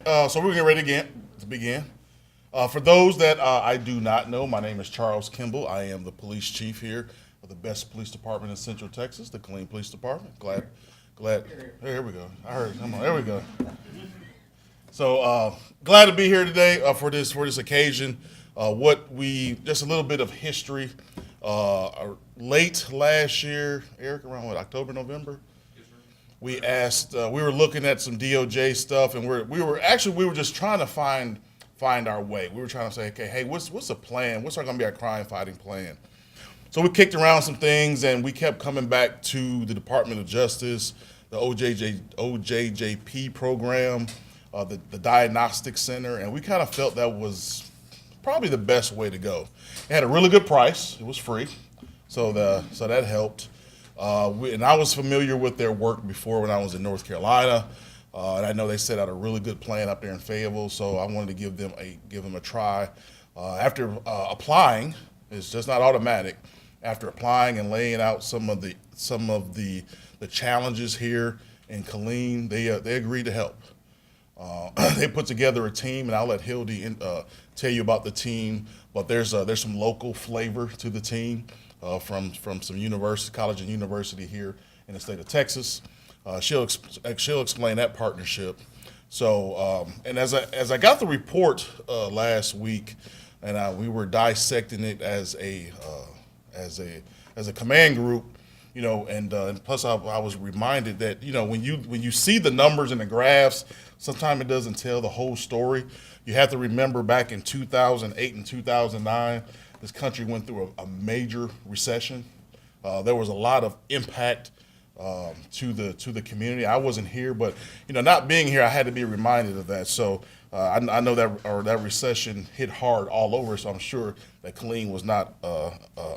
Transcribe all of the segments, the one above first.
So we're getting ready to begin. For those that I do not know, my name is Charles Kimball. I am the police chief here of the best police department in Central Texas, the Killeen Police Department. Glad. Hey, here we go. I heard. Come on, there we go. So glad to be here today for this occasion. Just a little bit of history. Late last year, Eric, around what, October, November? We asked. We were looking at some DOJ stuff, and we were just trying to find our way. We were trying to say, okay, hey, what's the plan? What's going to be our crime fighting plan? So we kicked around some things, and we kept coming back to the Department of Justice, the OJP program, the Diagnostic Center, and we kind of felt that was probably the best way to go. It had a really good price. It was free, so that helped. And I was familiar with their work before when I was in North Carolina, and I know they set out a really good plan up there in Fayetteville. So I wanted to give them a try. After applying, it's just not automatic. After applying and laying out some of the challenges here in Killeen, they agreed to help. They put together a team, and I'll let Hildy tell you about the team. But there's some local flavor to the team from some college and university here in the state of Texas. She'll explain that partnership. So and as I got the report last week, and we were dissecting it as a command group. And plus I was reminded that when you see the numbers and the graphs, sometimes it doesn't tell the whole story. You have to remember back in 2008 and 2009, this country went through a major recession. There was a lot of impact to the community. I wasn't here, but not being here, I had to be reminded of that. So I know that recession hit hard all over. So I'm sure that Killeen was not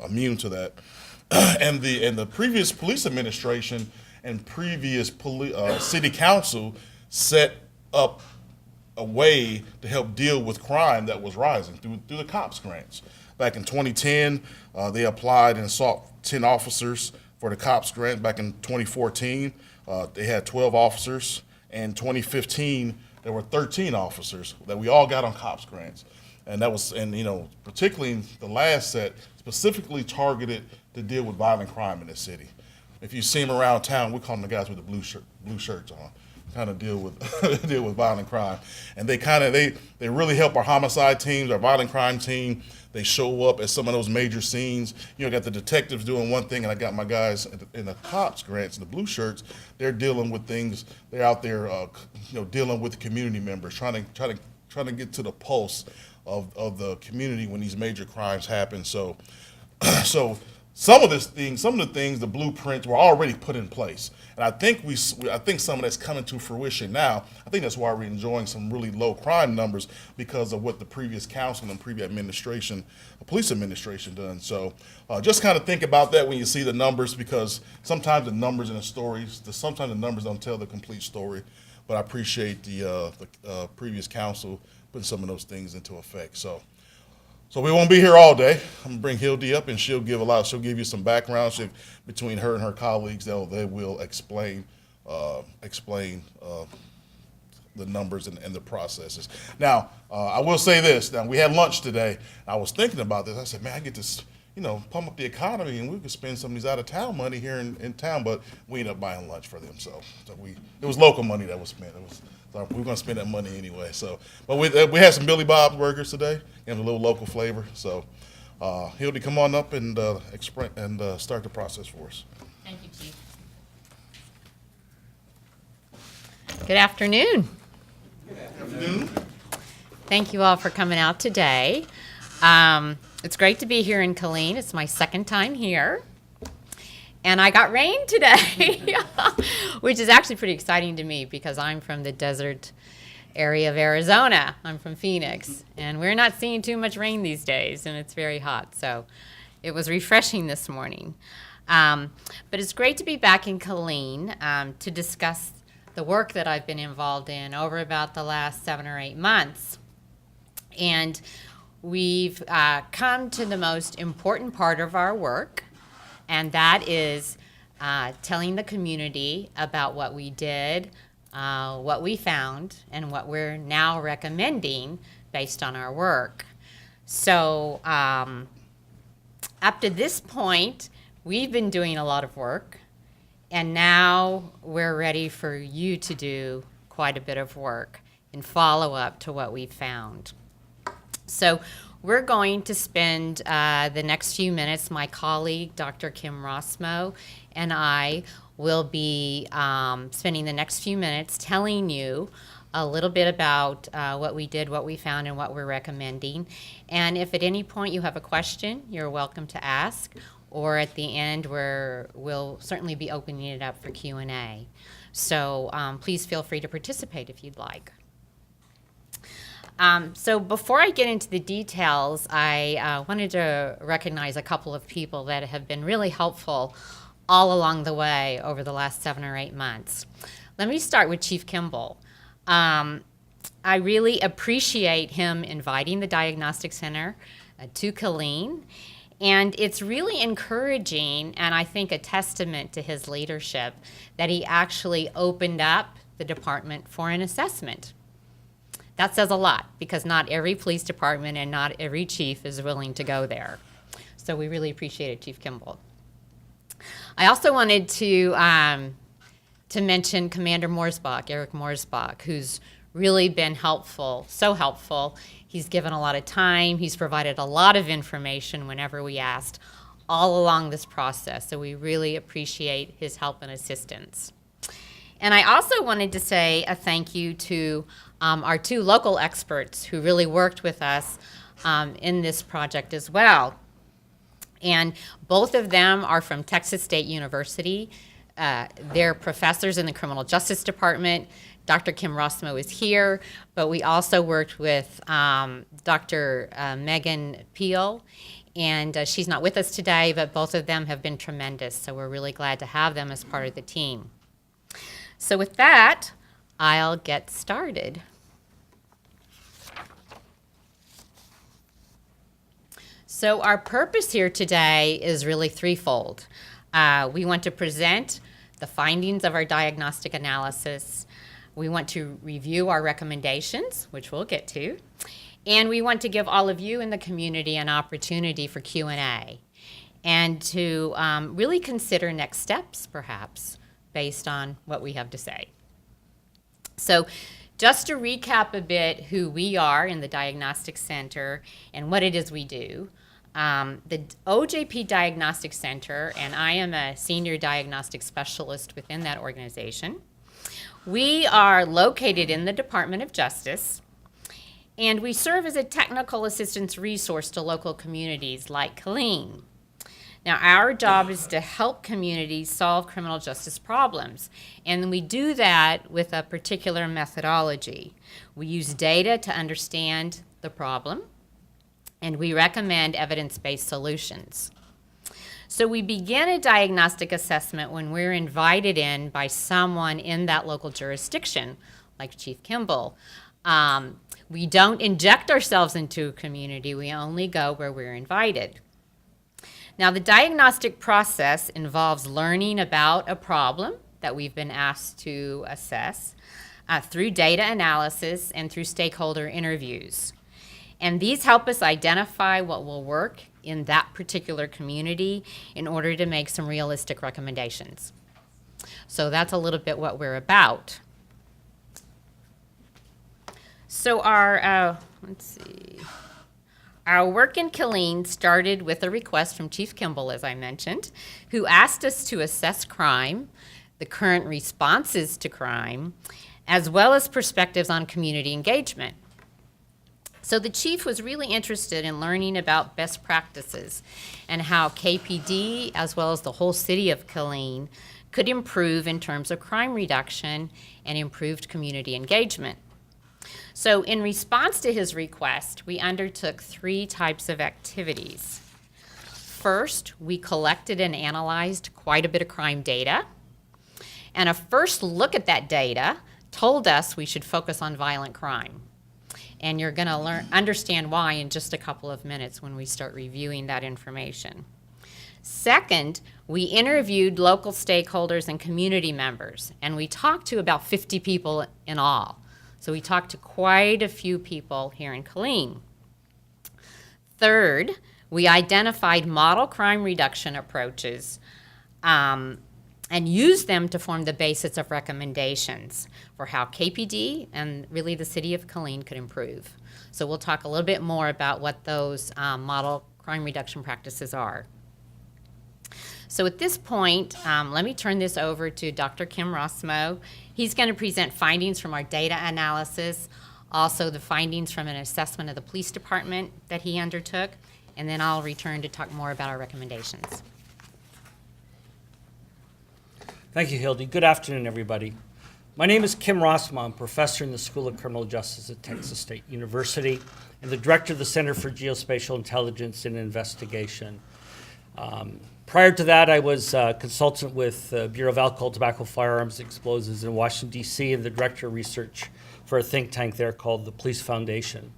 immune to that. And the previous police administration and previous city council set up a way to help deal with crime that was rising through the cops grants. Back in 2010, they applied and sought 10 officers for the cops grant. Back in 2014, they had 12 officers. And 2015, there were 13 officers that we all got on cops grants. And that was, particularly the last set, specifically targeted to deal with violent crime in the city. If you see them around town, we call them the guys with the blue shirts on. Kind of deal with deal with violent crime, and they really help our homicide teams, our violent crime team. They show up at some of those major scenes. Got the detectives doing one thing, and I got my guys in the cops grants, the blue shirts. They're dealing with things. They're out there, dealing with community members, trying to get to the pulse of the community when these major crimes happen. So some of the things, the blueprints were already put in place, and I think some of that's coming to fruition now. I think that's why we're enjoying some really low crime numbers because of what the previous council and previous administration, police administration, done. So just kind of think about that when you see the numbers, because sometimes the numbers in the stories, sometimes the numbers don't tell the complete story. But I appreciate the previous council putting some of those things into effect. So we won't be here all day. I'm gonna bring Hildy up, and she'll give you some background. Between her and her colleagues, they will explain the numbers and the processes. Now, I will say this. Now, we had lunch today. I was thinking about this. I said, man, I get to pump up the economy, and we could spend some of these out of town money here in town, but we ended up buying lunch for them. So it was local money that was spent. We were going to spend that money anyway. But we had some Billy Bob's burgers today, and a little local flavor. So, Hildy, come on up and start the process for us. Thank you, Chief. Good afternoon. Good afternoon. Thank you all for coming out today. It's great to be here in Killeen. It's my second time here. And I got rain today, which is actually pretty exciting to me because I'm from the desert area of Arizona. I'm from Phoenix, and we're not seeing too much rain these days, and it's very hot. So it was refreshing this morning. But it's great to be back in Killeen to discuss the work that I've been involved in over about the last 7 or 8 months. And we've come to the most important part of our work, and that is telling the community about what we did, what we found and what we're now recommending based on our work. So up to this point, we've been doing a lot of work, and now we're ready for you to do quite a bit of work in follow-up to what we've found. So we're going to spend the next few minutes, my colleague, Dr. Kim Roscoe, and I will be spending the next few minutes telling you a little bit about what we did, what we found, and what we're recommending. And if at any point you have a question, you're welcome to ask, or at the end we'll certainly be opening it up for Q&A. So please feel free to participate if you'd like. So before I get into the details, I wanted to recognize a couple of people that have been really helpful all along the way over the last 7 or 8 months. Let me start with Chief Kimball. I really appreciate him inviting the Diagnostic Center to Killeen, and it's really encouraging, and I think a testament to his leadership, that he actually opened up the department for an assessment. That says a lot, because not every police department and not every chief is willing to go there. So we really appreciate it, Chief Kimball. I also wanted to mention Commander Morsbach, Eric Morsbach, who's really been helpful, so helpful. He's given a lot of time. He's provided a lot of information whenever we asked all along this process. So we really appreciate his help and assistance. And I also wanted to say a thank you to our 2 local experts who really worked with us in this project as well. And both of them are from Texas State University. They're professors in the Criminal Justice Department. Dr. Kim Roscoe is here, but we also worked with Dr. Megan Peel, and she's not with us today, but both of them have been tremendous, so we're really glad to have them as part of the team. So with that, I'll get started. So our purpose here today is really threefold. We want to present the findings of our diagnostic analysis. We want to review our recommendations, which we'll get to. And we want to give all of you in the community an opportunity for Q&A and to really consider next steps, perhaps, based on what we have to say. So just to recap a bit who we are in the Diagnostic Center and what it is we do. The OJP Diagnostic Center, and I am a senior diagnostic specialist within that organization. We are located in the Department of Justice, and we serve as a technical assistance resource to local communities like Killeen. Now, our job is to help communities solve criminal justice problems, and we do that with a particular methodology. We use data to understand the problem, and we recommend evidence-based solutions. So we begin a diagnostic assessment when we're invited in by someone in that local jurisdiction, like Chief Kimball. We don't inject ourselves into a community. We only go where we're invited. Now, the diagnostic process involves learning about a problem that we've been asked to assess through data analysis and through stakeholder interviews. And these help us identify what will work in that particular community in order to make some realistic recommendations. So that's a little bit what we're about. So our work in Killeen started with a request from Chief Kimball, as I mentioned, who asked us to assess crime, the current responses to crime, as well as perspectives on community engagement. So the chief was really interested in learning about best practices and how KPD, as well as the whole city of Killeen, could improve in terms of crime reduction and improved community engagement. So in response to his request, we undertook 3 types of activities. First, we collected and analyzed quite a bit of crime data. And a first look at that data told us we should focus on violent crime. And you're going to understand why in just a couple of minutes when we start reviewing that information. Second, we interviewed local stakeholders and community members, and we talked to about 50 people in all. So we talked to quite a few people here in Killeen. Third, we identified model crime reduction approaches and used them to form the basis of recommendations for how KPD and really the city of Killeen could improve. So we'll talk a little bit more about what those model crime reduction practices are. So at this point, let me turn this over to Dr. Kim Roscoe. He's going to present findings from our data analysis, also the findings from an assessment of the police department that he undertook, and then I'll return to talk more about our recommendations. Thank you, Hildy. Good afternoon, everybody. My name is Kim Roscoe. I'm professor in the School of Criminal Justice at Texas State University and the director of the Center for Geospatial Intelligence and Investigation. Prior to that, I was a consultant with the Bureau of Alcohol, Tobacco, Firearms, and Explosives in Washington, D.C., and the director of research for a think tank there called the Police Foundation.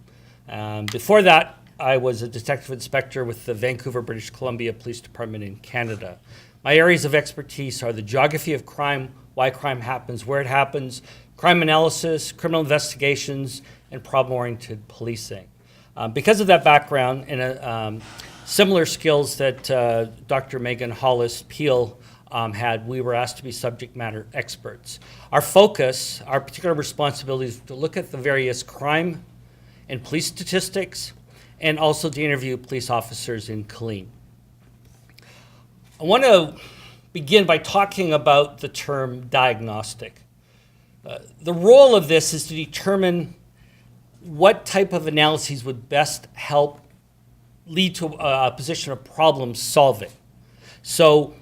Before that, I was a detective inspector with the Vancouver, British Columbia Police Department in Canada. My areas of expertise are the geography of crime, why crime happens, where it happens, crime analysis, criminal investigations, and problem-oriented policing. Because of that background and similar skills that Dr. Megan Hollis-Peel had, we were asked to be subject matter experts. Our focus, our particular responsibility is to look at the various crime and police statistics and also to interview police officers in Killeen. I want to begin by talking about the term diagnostic. The role of this is to determine what type of analyses would best help lead to a position of problem solving. So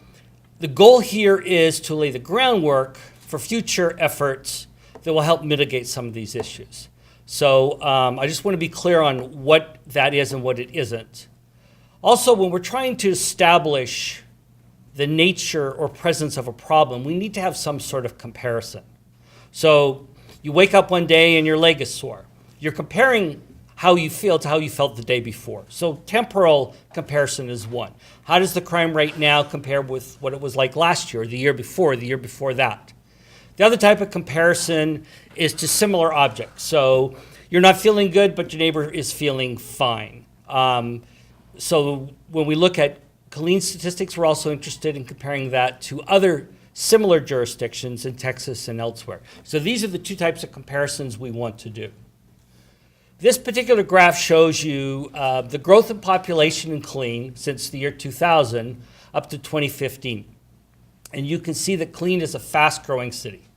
the goal here is to lay the groundwork for future efforts that will help mitigate some of these issues. So I just want to be clear on what that is and what it isn't. Also, when we're trying to establish the nature or presence of a problem, we need to have some sort of comparison. So you wake up one day and your leg is sore. You're comparing how you feel to how you felt the day before. So temporal comparison is one. How does the crime rate now compare with what it was like last year, the year before that? The other type of comparison is to similar objects. So you're not feeling good, but your neighbor is feeling fine. So when we look at Killeen statistics, we're also interested in comparing that to other similar jurisdictions in Texas and elsewhere. So these are the two types of comparisons we want to do. This particular graph shows you the growth in population in Killeen since the year 2000 up to 2015. And you can see that Killeen is a fast-growing city.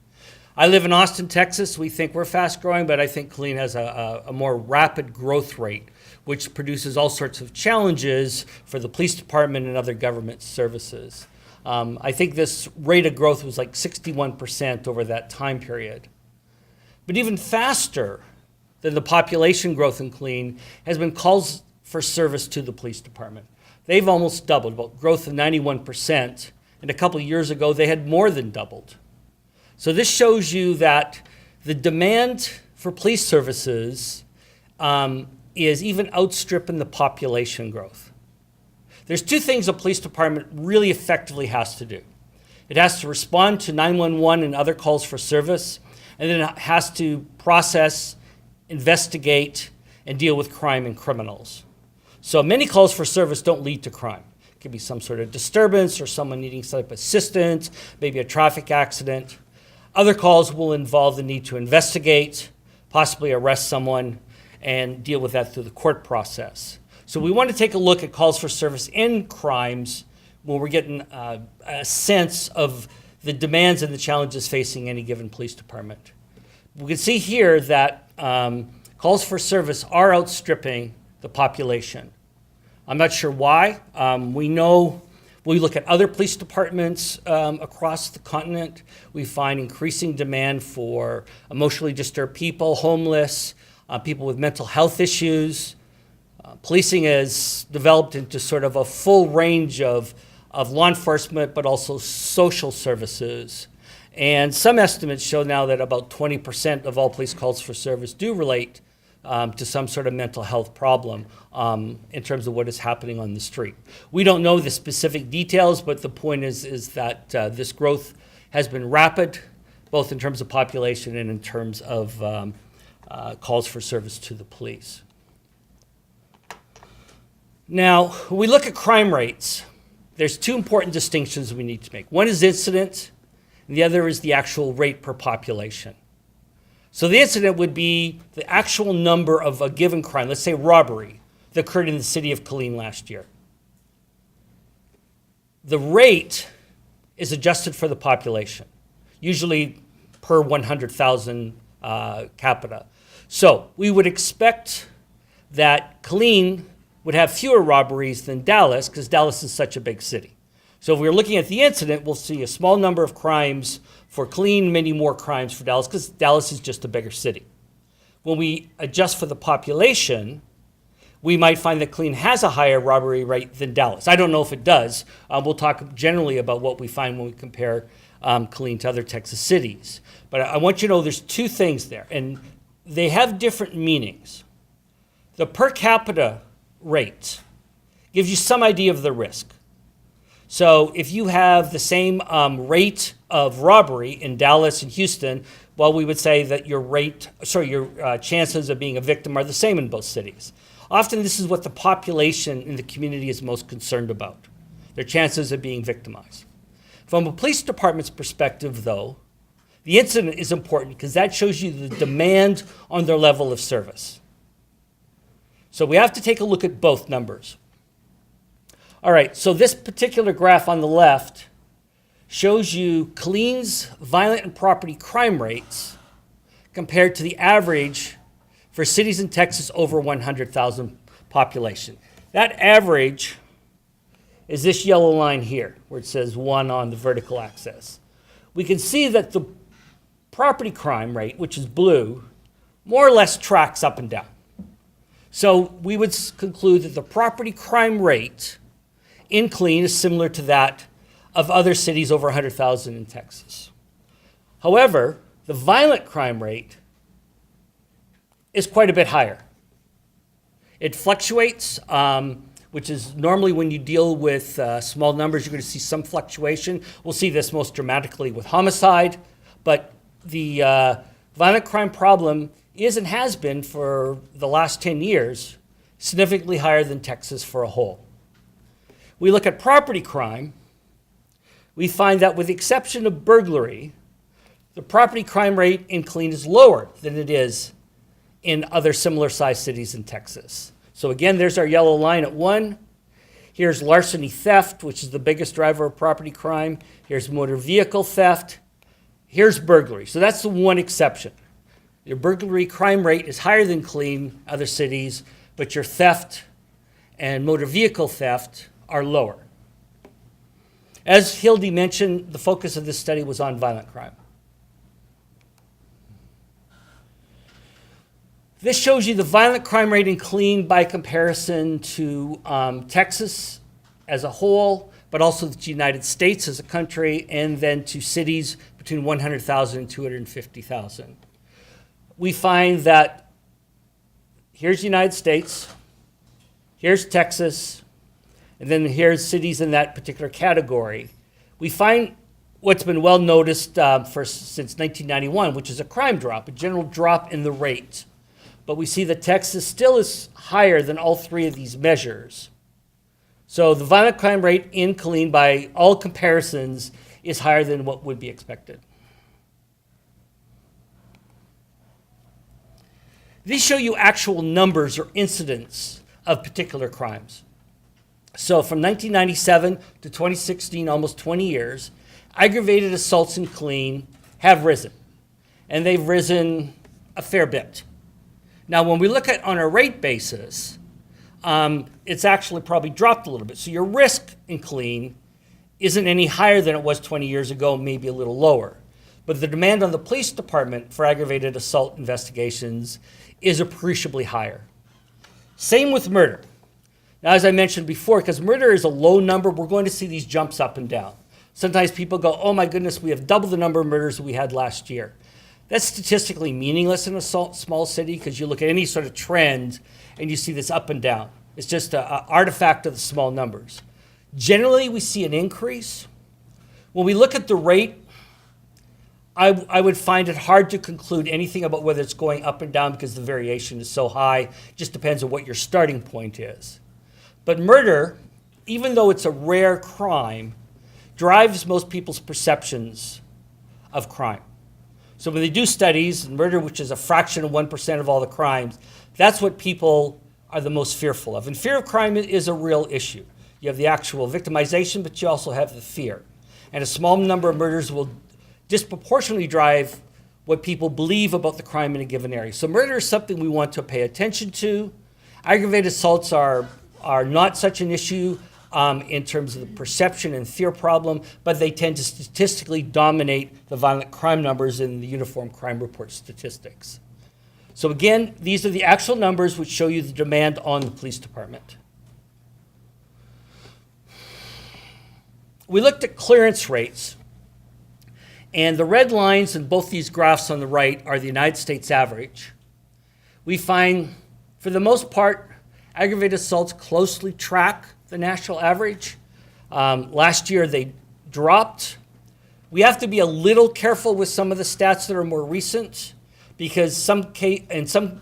I live in Austin, Texas. We think we're fast-growing, but I think Killeen has a more rapid growth rate, which produces all sorts of challenges for the police department and other government services. I think this rate of growth was like 61% over that time period. But even faster than the population growth in Killeen has been calls for service to the police department. They've almost doubled, about growth of 91%, and a couple of years ago they had more than doubled. So this shows you that the demand for police services is even outstripping the population growth. There's two things a police department really effectively has to do. It has to respond to 911 and other calls for service, and then it has to process, investigate, and deal with crime and criminals. So many calls for service don't lead to crime. It could be some sort of disturbance or someone needing some type of assistance, maybe a traffic accident. Other calls will involve the need to investigate, possibly arrest someone, and deal with that through the court process. So we want to take a look at calls for service and crimes when we're getting a sense of the demands and the challenges facing any given police department. We can see here that calls for service are outstripping the population. I'm not sure why. We know when we look at other police departments across the continent, we find increasing demand for emotionally disturbed people, homeless, people with mental health issues. Policing has developed into sort of a full range of law enforcement, but also social services. And some estimates show now that about 20% of all police calls for service do relate to some sort of mental health problem in terms of what is happening on the street. We don't know the specific details, but the point is that this growth has been rapid, both in terms of population and in terms of calls for service to the police. Now, when we look at crime rates, there's two important distinctions we need to make. One is incident, and the other is the actual rate per population. So the incident would be the actual number of a given crime, let's say robbery, that occurred in the city of Killeen last year. The rate is adjusted for the population, usually per 100,000 capita. So we would expect that Killeen would have fewer robberies than Dallas, because Dallas is such a big city. So if we're looking at the incident, we'll see a small number of crimes for Killeen, many more crimes for Dallas, because Dallas is just a bigger city. When we adjust for the population, we might find that Killeen has a higher robbery rate than Dallas. I don't know if it does. We'll talk generally about what we find when we compare Killeen to other Texas cities. But I want you to know there's two things there, and they have different meanings. The per capita rate gives you some idea of the risk. So if you have the same rate of robbery in Dallas and Houston, well, we would say that your chances of being a victim are the same in both cities. Often this is what the population in the community is most concerned about, their chances of being victimized. From a police department's perspective, though, the incident is important because that shows you the demand on their level of service. So we have to take a look at both numbers. All right, so this particular graph on the left shows you Killeen's violent and property crime rates compared to the average for cities in Texas over 100,000 population. That average is this yellow line here, where it says 1 on the vertical axis. We can see that the property crime rate, which is blue, more or less tracks up and down. So we would conclude that the property crime rate in Killeen is similar to that of other cities over 100,000 in Texas. However, the violent crime rate is quite a bit higher. It fluctuates, which is normally when you deal with small numbers, you're going to see some fluctuation. We'll see this most dramatically with homicide, but the violent crime problem is and has been for the last 10 years significantly higher than Texas for a whole. We look at property crime, we find that with the exception of burglary, the property crime rate in Killeen is lower than it is in other similar sized cities in Texas. So again, there's our yellow line at 1. Here's larceny theft, which is the biggest driver of property crime. Here's motor vehicle theft. Here's burglary. So that's the one exception. Your burglary crime rate is higher than Killeen, other cities, but your theft and motor vehicle theft are lower. As Hildy mentioned, the focus of this study was on violent crime. This shows you the violent crime rate in Killeen by comparison to Texas as a whole, but also the United States as a country, and then to cities between 100,000 and 250,000. We find that here's the United States, here's Texas, and then here's cities in that particular category. We find what's been well noticed since 1991, which is a crime drop, a general drop in the rate. But we see that Texas still is higher than all three of these measures. So the violent crime rate in Killeen, by all comparisons, is higher than what would be expected. These show you actual numbers or incidents of particular crimes. So from 1997 to 2016, almost 20 years, aggravated assaults in Killeen have risen. And they've risen a fair bit. Now, when we look at on a rate basis, it's actually probably dropped a little bit. So your risk in Killeen isn't any higher than it was 20 years ago, maybe a little lower. But the demand on the police department for aggravated assault investigations is appreciably higher. Same with murder. Now, as I mentioned before, because murder is a low number, we're going to see these jumps up and down. Sometimes people go, oh my goodness, we have double the number of murders we had last year. That's statistically meaningless in a small city because you look at any sort of trend and you see this up and down. It's just an artifact of the small numbers. Generally, we see an increase. When we look at the rate, I would find it hard to conclude anything about whether it's going up and down because the variation is so high. It just depends on what your starting point is. But murder, even though it's a rare crime, drives most people's perceptions of crime. So when they do studies, murder, which is a fraction of 1% of all the crimes, that's what people are the most fearful of. And fear of crime is a real issue. You have the actual victimization, but you also have the fear. And a small number of murders will disproportionately drive what people believe about the crime in a given area. So murder is something we want to pay attention to. Aggravated assaults are not such an issue in terms of the perception and fear problem, but they tend to statistically dominate the violent crime numbers in the Uniform Crime Report statistics. So again, these are the actual numbers which show you the demand on the police department. We looked at clearance rates, and the red lines in both these graphs on the right are the United States average. We find, for the most part, aggravated assaults closely track the national average. Last year they dropped. We have to be a little careful with some of the stats that are more recent because in some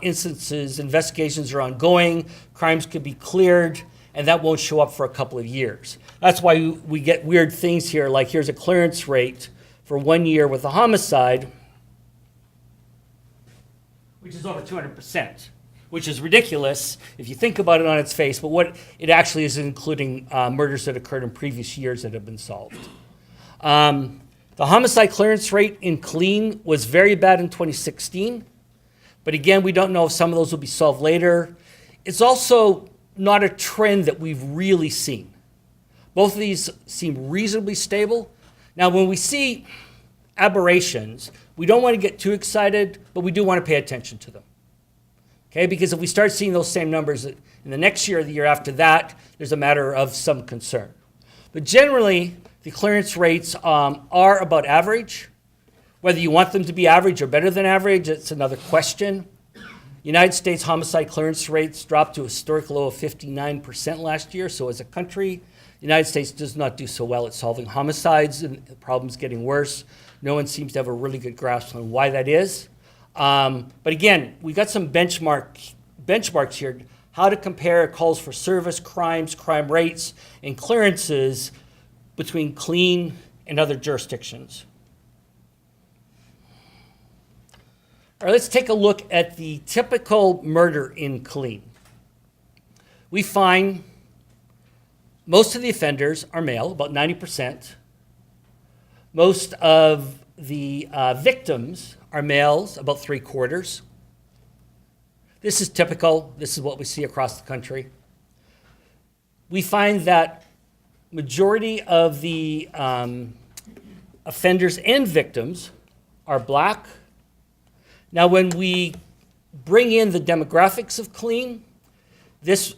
instances, investigations are ongoing, crimes could be cleared, and that won't show up for a couple of years. That's why we get weird things here, like here's a clearance rate for 1 year with a homicide, which is over 200%, which is ridiculous if you think about it on its face, but what it actually is including murders that occurred in previous years that have been solved. The homicide clearance rate in Killeen was very bad in 2016, but again, we don't know if some of those will be solved later. It's also not a trend that we've really seen. Both of these seem reasonably stable. Now, when we see aberrations, we don't want to get too excited, but we do want to pay attention to them. Okay, because if we start seeing those same numbers in the next year or the year after that, there's a matter of some concern. But generally, the clearance rates are about average. Whether you want them to be average or better than average, it's another question. United States homicide clearance rates dropped to a historic low of 59% last year. So as a country, the United States does not do so well at solving homicides, and the problem's getting worse. No one seems to have a really good grasp on why that is. But again, we got some benchmarks here. How to compare calls for service, crimes, crime rates, and clearances between Killeen and other jurisdictions. All right, let's take a look at the typical murder in Killeen. We find most of the offenders are male, about 90%. Most of the victims are males, about 3/4. This is typical. This is what we see across the country. We find that majority of the offenders and victims are black. Now, when we bring in the demographics of Killeen, this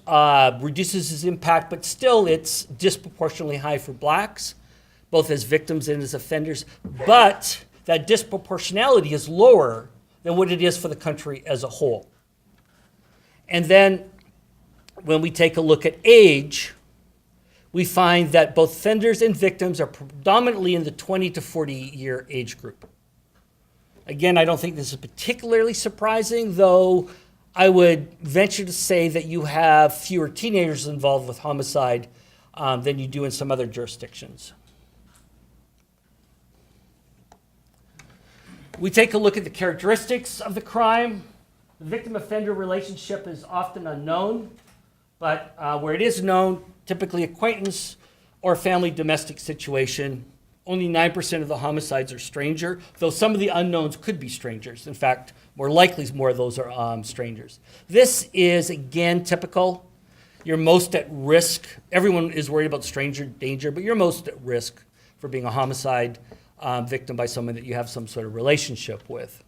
reduces its impact, but still it's disproportionately high for blacks, both as victims and as offenders. But that disproportionality is lower than what it is for the country as a whole. And then when we take a look at age, we find that both offenders and victims are predominantly in the 20 to 40 year age group. Again, I don't think this is particularly surprising, though I would venture to say that you have fewer teenagers involved with homicide than you do in some other jurisdictions. We take a look at the characteristics of the crime. The victim-offender relationship is often unknown, but where it is known, typically acquaintance or family domestic situation. Only 9% of the homicides are stranger, though some of the unknowns could be strangers. In fact, more likely more of those are strangers. This is, again, typical. You're most at risk. Everyone is worried about stranger danger, but you're most at risk for being a homicide victim by someone that you have some sort of relationship with.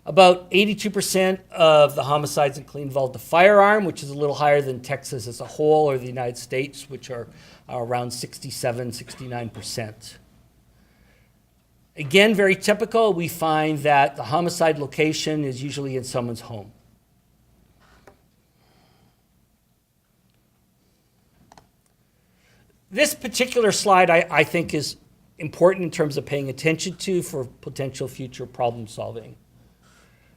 About 82% of the homicides in Killeen involved a firearm, which is a little higher than Texas as a whole or the United States, which are around 67, 69%. Again, very typical, we find that the homicide location is usually in someone's home. This particular slide I think is important in terms of paying attention to for potential future problem solving.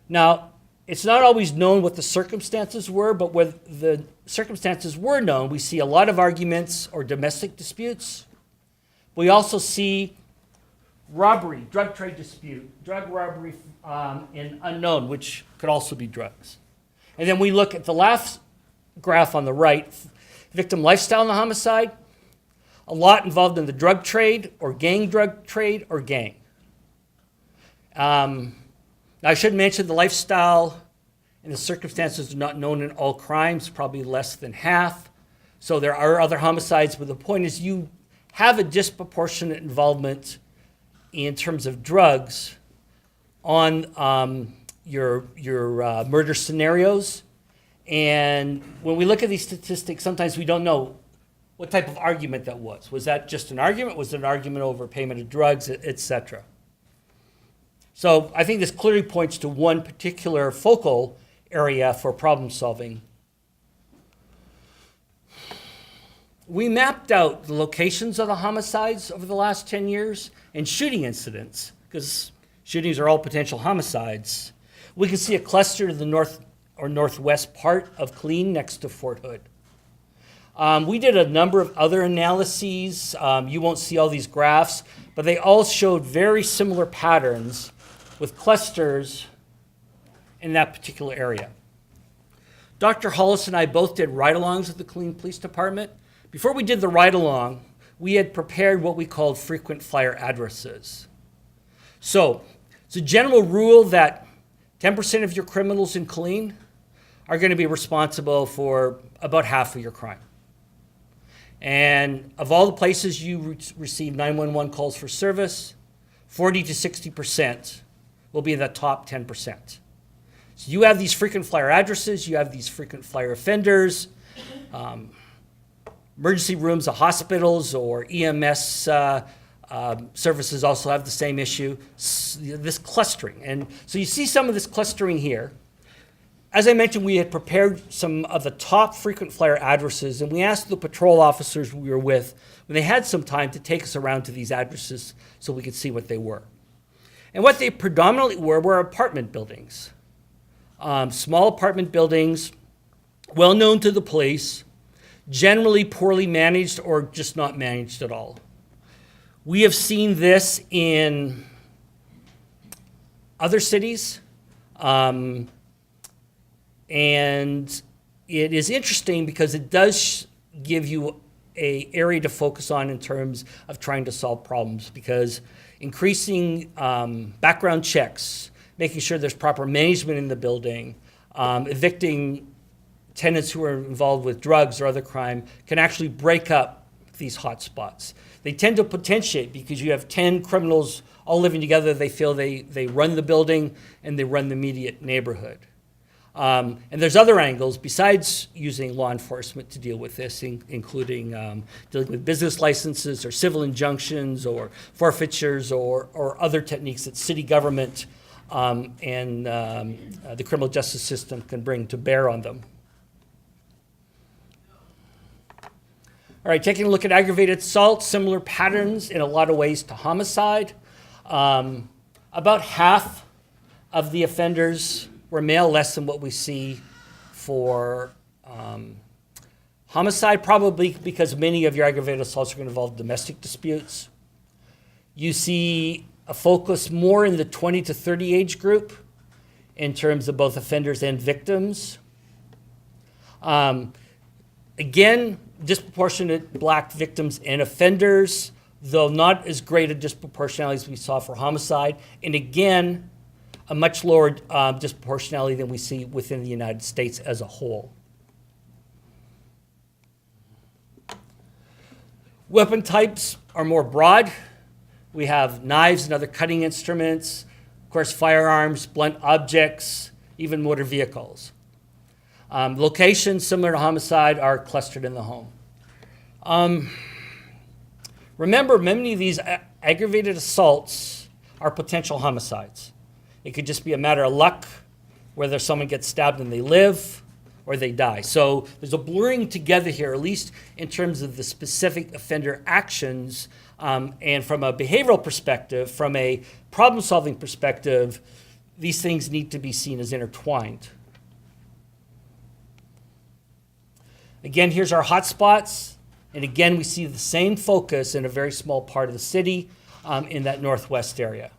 Now, it's not always known what the circumstances were, but when the circumstances were known, we see a lot of arguments or domestic disputes. We also see robbery, drug trade dispute, drug robbery, and unknown, which could also be drugs. And then we look at the last graph on the right, victim lifestyle in the homicide, a lot involved in the drug trade or drug trade or gang. Now I should mention the lifestyle and the circumstances are not known in all crimes, probably less than half. So there are other homicides, but the point is you have a disproportionate involvement in terms of drugs on your murder scenarios. And when we look at these statistics, sometimes we don't know what type of argument that was. Was that just an argument? Was it an argument over payment of drugs, et cetera? So I think this clearly points to one particular focal area for problem solving. We mapped out the locations of the homicides over the last 10 years and shooting incidents, because shootings are all potential homicides. We can see a cluster to the north or northwest part of Killeen next to Fort Hood. We did a number of other analyses. You won't see all these graphs, but they all showed very similar patterns with clusters in that particular area. Dr. Hollis and I both did ride-alongs with the Killeen Police Department. Before we did the ride-along, we had prepared what we called frequent flyer addresses. So it's a general rule that 10% of your criminals in Killeen are going to be responsible for about half of your crime. And of all the places you receive 911 calls for service, 40 to 60% will be in the top 10%. So you have these frequent flyer addresses, you have these frequent flyer offenders, emergency rooms of hospitals or EMS services also have the same issue, this clustering. And so you see some of this clustering here. As I mentioned, we had prepared some of the top frequent flyer addresses, and we asked the patrol officers we were with when they had some time to take us around to these addresses so we could see what they were. And what they predominantly were apartment buildings. Small apartment buildings, well known to the police, generally poorly managed or just not managed at all. We have seen this in other cities. And it is interesting because it does give you an area to focus on in terms of trying to solve problems, because increasing background checks, making sure there's proper management in the building, evicting tenants who are involved with drugs or other crime can actually break up these hot spots. They tend to potentiate because you have 10 criminals all living together. They feel they run the building and they run the immediate neighborhood. And there's other angles besides using law enforcement to deal with this, including dealing with business licenses or civil injunctions or forfeitures or other techniques that city government and the criminal justice system can bring to bear on them. All right, taking a look at aggravated assault, similar patterns in a lot of ways to homicide. About half of the offenders were male, less than what we see for homicide, probably because many of your aggravated assaults are going to involve domestic disputes. You see a focus more in the 20 to 30 age group in terms of both offenders and victims. Again, disproportionate black victims and offenders, though not as great a disproportionality as we saw for homicide. And again, a much lower disproportionality than we see within the United States as a whole. Weapon types are more broad. We have knives and other cutting instruments, of course, firearms, blunt objects, even motor vehicles. Locations similar to homicide are clustered in the home. Remember, many of these aggravated assaults are potential homicides. It could just be a matter of luck, whether someone gets stabbed and they live or they die. So there's a blurring together here, at least in terms of the specific offender actions. And from a behavioral perspective, from a problem-solving perspective, these things need to be seen as intertwined. Again, here's our hotspots. And again, we see the same focus in a very small part of the city in that northwest area.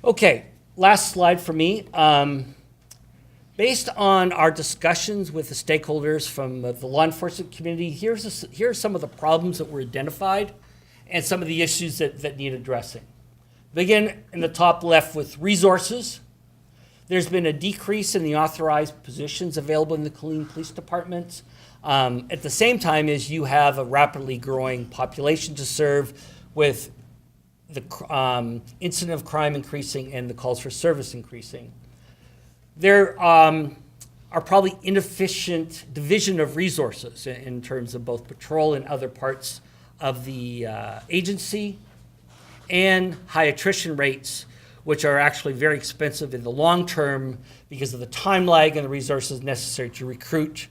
Okay, last slide for me. Based on our discussions with the stakeholders from the law enforcement community, here are some of the problems that were identified and some of the issues that need addressing. Begin in the top left with resources. There's been a decrease in the authorized positions available in the Killeen Police Department. At the same time as you have a rapidly growing population to serve with the incident of crime increasing and the calls for service increasing. There are probably inefficient division of resources in terms of both patrol and other parts of the agency, and high attrition rates, which are actually very expensive in the long term because of the time lag and the resources necessary to recruit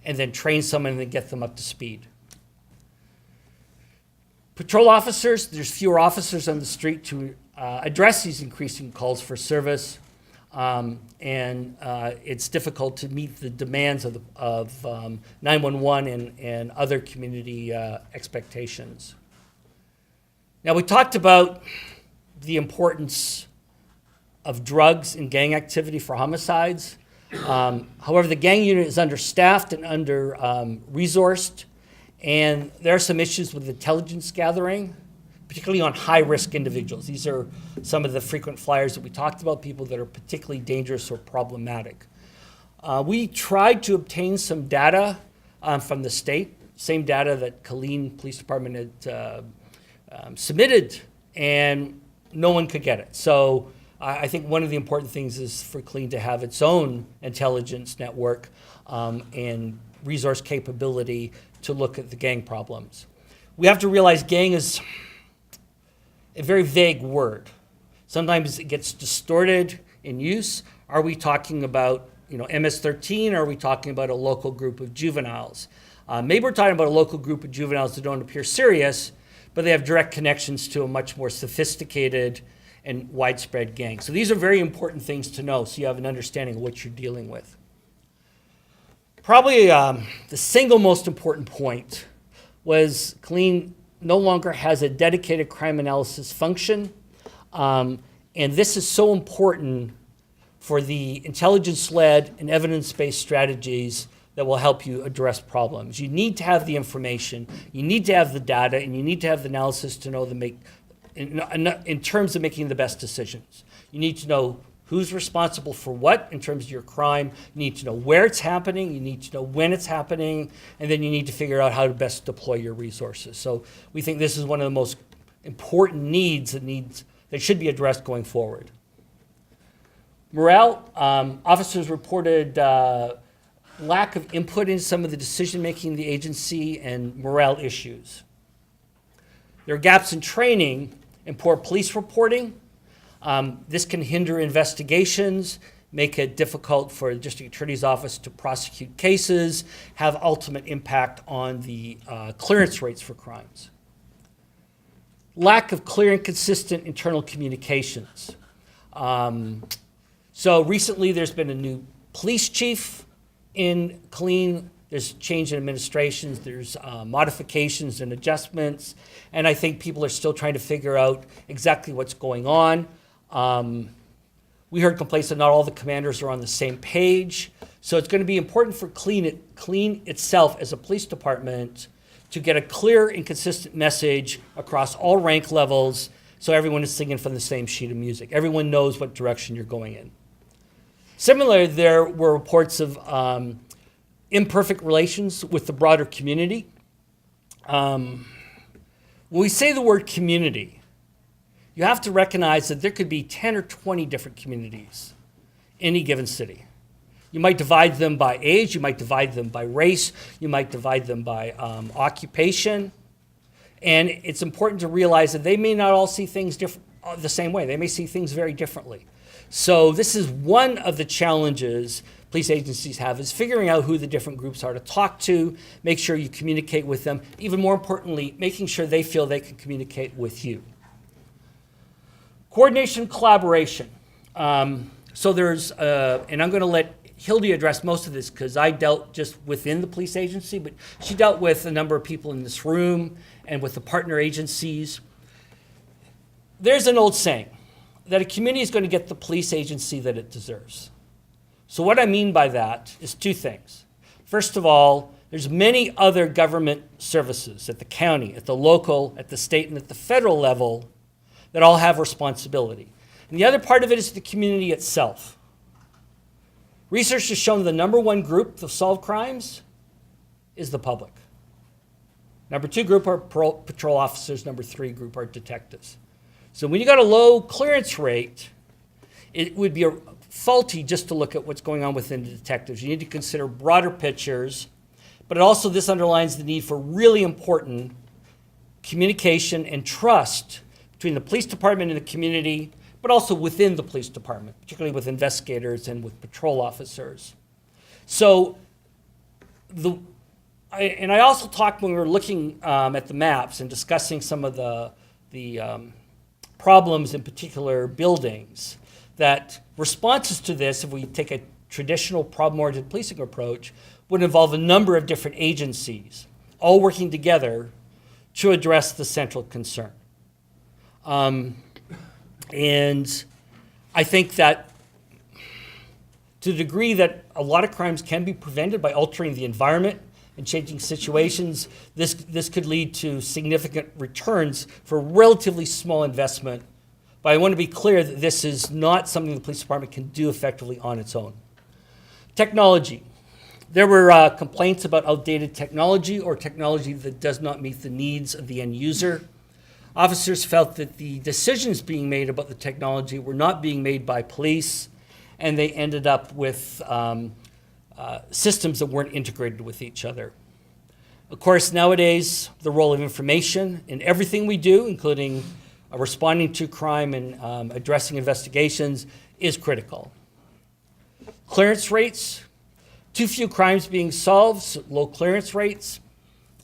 and then train someone and then get them up to speed. Patrol officers, there's fewer officers on the street to address these increasing calls for service, and it's difficult to meet the demands of 911 and other community expectations. Now, we talked about the importance of drugs and gang activity for homicides. However, the gang unit is understaffed and under-resourced, and there are some issues with intelligence gathering, particularly on high-risk individuals. These are some of the frequent flyers that we talked about, people that are particularly dangerous or problematic. We tried to obtain some data from the state, same data that Killeen Police Department had submitted, and no one could get it. So I think one of the important things is for Killeen to have its own intelligence network and resource capability to look at the gang problems. We have to realize gang is a very vague word. Sometimes it gets distorted in use. Are we talking about MS-13, or are we talking about a local group of juveniles? Maybe we're talking about a local group of juveniles that don't appear serious, but they have direct connections to a much more sophisticated and widespread gang. So these are very important things to know so you have an understanding of what you're dealing with. Probably the single most important point was Killeen no longer has a dedicated crime analysis function, and this is so important for the intelligence-led and evidence-based strategies that will help you address problems. You need to have the information, you need to have the data, and you need to have the analysis to know in terms of making the best decisions. You need to know who's responsible for what in terms of your crime. You need to know where it's happening. You need to know when it's happening. And then you need to figure out how to best deploy your resources. So we think this is one of the most important needs that should be addressed going forward. Morale, officers reported lack of input in some of the decision-making in the agency and morale issues. There are gaps in training and poor police reporting. This can hinder investigations, make it difficult for the district attorney's office to prosecute cases, have ultimate impact on the clearance rates for crimes. Lack of clear and consistent internal communications. So recently there's been a new police chief in Killeen. There's change in administrations, there's modifications and adjustments, and I think people are still trying to figure out exactly what's going on. We heard complaints that not all the commanders are on the same page, so it's going to be important for Killeen itself as a police department to get a clear and consistent message across all rank levels so everyone is singing from the same sheet of music. Everyone knows what direction you're going in. Similarly, there were reports of imperfect relations with the broader community. When we say the word community, you have to recognize that there could be 10 or 20 different communities in any given city. You might divide them by age, you might divide them by race, you might divide them by occupation. And it's important to realize that they may not all see things the same way. They may see things very differently. So this is one of the challenges police agencies have, is figuring out who the different groups are to talk to, make sure you communicate with them, even more importantly, making sure they feel they can communicate with you. Coordination, collaboration. So there's, and I'm going to let Hildy address most of this because I dealt just within the police agency, but she dealt with a number of people in this room and with the partner agencies. There's an old saying that a community is going to get the police agency that it deserves. So what I mean by that is two things. First of all, there's many other government services at the county, at the local, at the state, and at the federal level that all have responsibility. And the other part of it is the community itself. Research has shown the number one group to solve crimes is the public. Number two group are patrol officers. Number three group are detectives. So when you got a low clearance rate, it would be faulty just to look at what's going on within the detectives. You need to consider broader pictures, but also this underlines the need for really important communication and trust between the police department and the community, but also within the police department, particularly with investigators and with patrol officers. So, I also talked when we were looking at the maps and discussing some of the problems in particular buildings, that responses to this, if we take a traditional problem-oriented policing approach, would involve a number of different agencies, all working together to address the central concern. And I think that to the degree that a lot of crimes can be prevented by altering the environment and changing situations, this could lead to significant returns for relatively small investment. But I want to be clear that this is not something the police department can do effectively on its own. Technology. There were complaints about outdated technology or technology that does not meet the needs of the end user. Officers felt that the decisions being made about the technology were not being made by police, and they ended up with systems that weren't integrated with each other. Of course, nowadays, the role of information in everything we do, including responding to crime and addressing investigations, is critical. Clearance rates, too few crimes being solved, so low clearance rates.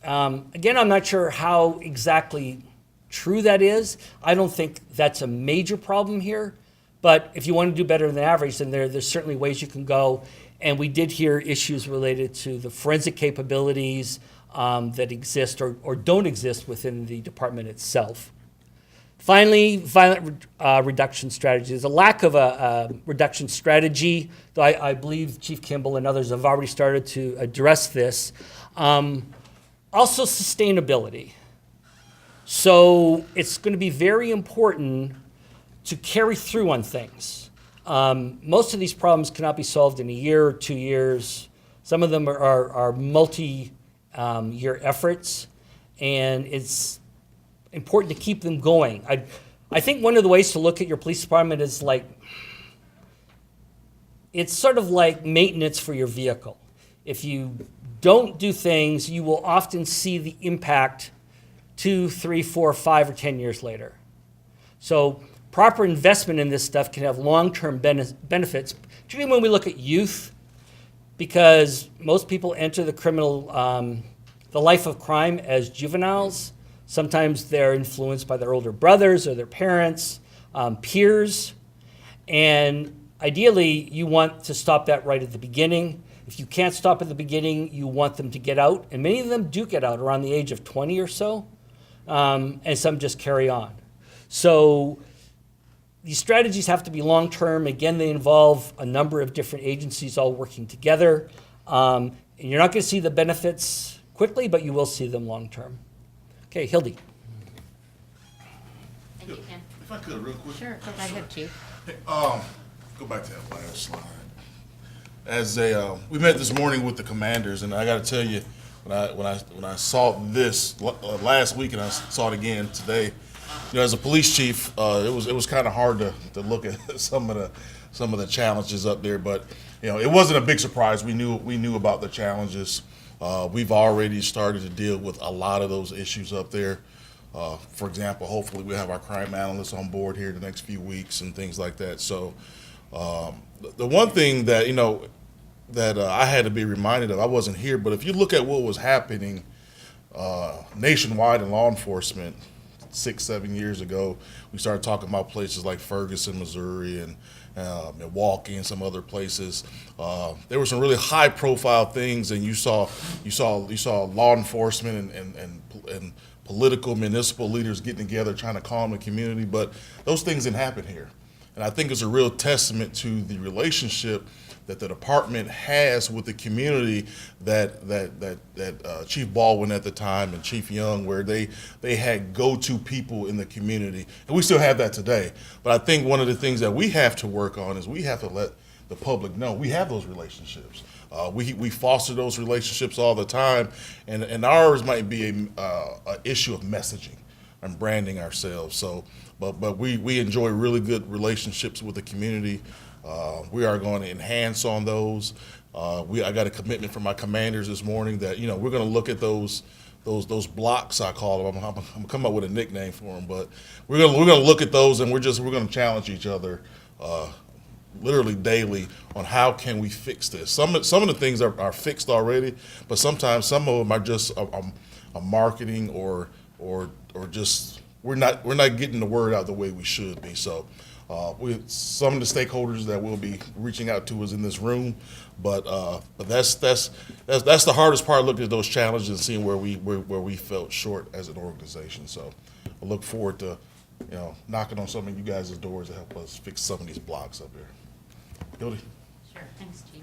Again, I'm not sure how exactly true that is. I don't think that's a major problem here, but if you want to do better than average, then there's certainly ways you can go. And we did hear issues related to the forensic capabilities that exist or don't exist within the department itself. Finally, violent reduction strategy. There's a lack of a reduction strategy, though I believe Chief Kimball and others have already started to address this. Also, sustainability. So it's going to be very important to carry through on things. Most of these problems cannot be solved in a year or 2 years. Some of them are multi-year efforts, and it's important to keep them going. I think one of the ways to look at your police department is it's sort of like maintenance for your vehicle. If you don't do things, you will often see the impact 2, 3, 4, 5, or 10 years later. So proper investment in this stuff can have long-term benefits, particularly when we look at youth, because most people enter the life of crime as juveniles. Sometimes they're influenced by their older brothers or their parents, peers, and ideally you want to stop that right at the beginning. If you can't stop at the beginning, you want them to get out, and many of them do get out around the age of 20 or so, and some just carry on. So these strategies have to be long-term. Again, they involve a number of different agencies all working together, and you're not going to see the benefits quickly, but you will see them long-term. Okay, Hildy. Thank you, Ken. If I could, real quick. Sure, go right ahead, Chief. Hey, go back to that last slide. We met this morning with the commanders, and I got to tell you, when I saw this last week and I saw it again today, as a police chief, it was kind of hard to look at some of the challenges up there. But it wasn't a big surprise. We knew about the challenges. We've already started to deal with a lot of those issues up there. For example, hopefully we have our crime analysts on board here the next few weeks and things like that. So the one thing that, that I had to be reminded of, I wasn't here, but if you look at what was happening nationwide in law enforcement 6-7 years ago, we started talking about places like Ferguson, Missouri, and Milwaukee and some other places. There were some really high-profile things, and you saw law enforcement and political municipal leaders getting together trying to calm the community. But those things didn't happen here, and I think it's a real testament to the relationship that the department has with the community that Chief Baldwin at the time and Chief Young, where they had go-to people in the community. And we still have that today. But I think one of the things that we have to work on is we have to let the public know we have those relationships. We foster those relationships all the time, and ours might be a issue of messaging and branding ourselves. So, but we enjoy really good relationships with the community. We are going to enhance on those. I got a commitment from my commanders this morning that we're going to look at those blocks, I call them. I'm gonna come up with a nickname for them, but we're gonna look at those, and we're going to challenge each other literally daily on how can we fix this. Some of the things are fixed already, but sometimes some of them are just a marketing or just we're not getting the word out the way we should be. So. With some of the stakeholders that we'll be reaching out to is in this room, but that's the hardest part, looking at those challenges and seeing where we felt short as an organization. So I look forward to knocking on some of you guys' doors to help us fix some of these blocks up here. Hildy? Sure. Thanks, Chief.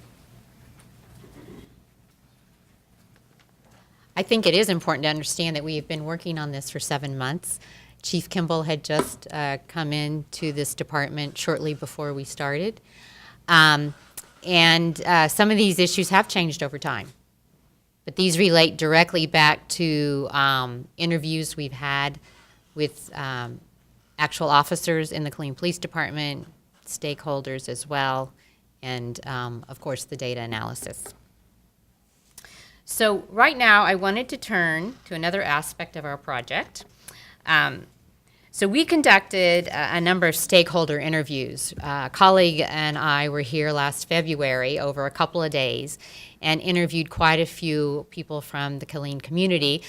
I think it is important to understand that we have been working on this for 7 months. Chief Kimball had just come into this department shortly before we started. And some of these issues have changed over time. But these relate directly back to interviews we've had with actual officers in the Killeen Police Department, stakeholders as well, and of course the data analysis. So right now I wanted to turn to another aspect of our project. So we conducted a number of stakeholder interviews. A colleague and I were here last February over a couple of days and interviewed quite a few people from the Killeen community.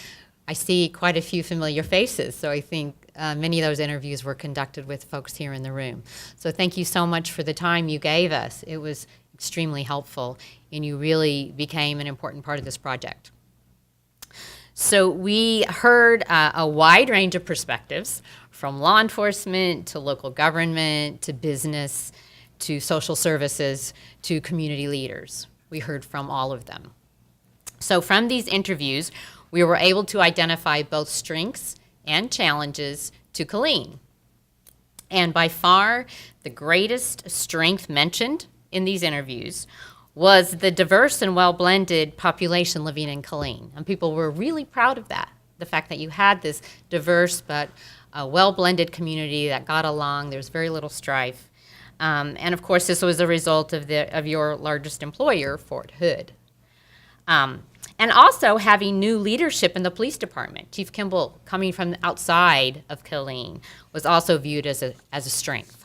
I see quite a few familiar faces, so I think many of those interviews were conducted with folks here in the room. So thank you so much for the time you gave us. It was extremely helpful, and you really became an important part of this project. So we heard a wide range of perspectives, from law enforcement to local government to business to social services to community leaders. We heard from all of them. So from these interviews, we were able to identify both strengths and challenges to Killeen. And by far, the greatest strength mentioned in these interviews was the diverse and well-blended population living in Killeen. And people were really proud of that, the fact that you had this diverse but well-blended community that got along. There's very little strife. And of course, this was a result of your largest employer, Fort Hood. And also having new leadership in the police department. Chief Kimball, coming from outside of Killeen, was also viewed as a strength.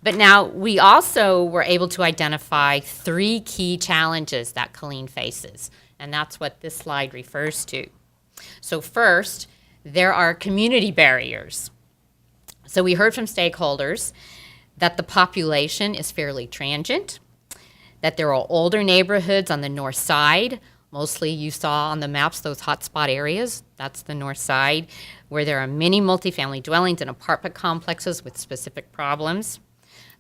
But now we also were able to identify 3 key challenges that Killeen faces, and that's what this slide refers to. So first, there are community barriers. So we heard from stakeholders that the population is fairly transient, that there are older neighborhoods on the north side. Mostly you saw on the maps those hotspot areas. That's the north side, where there are many multifamily dwellings and apartment complexes with specific problems.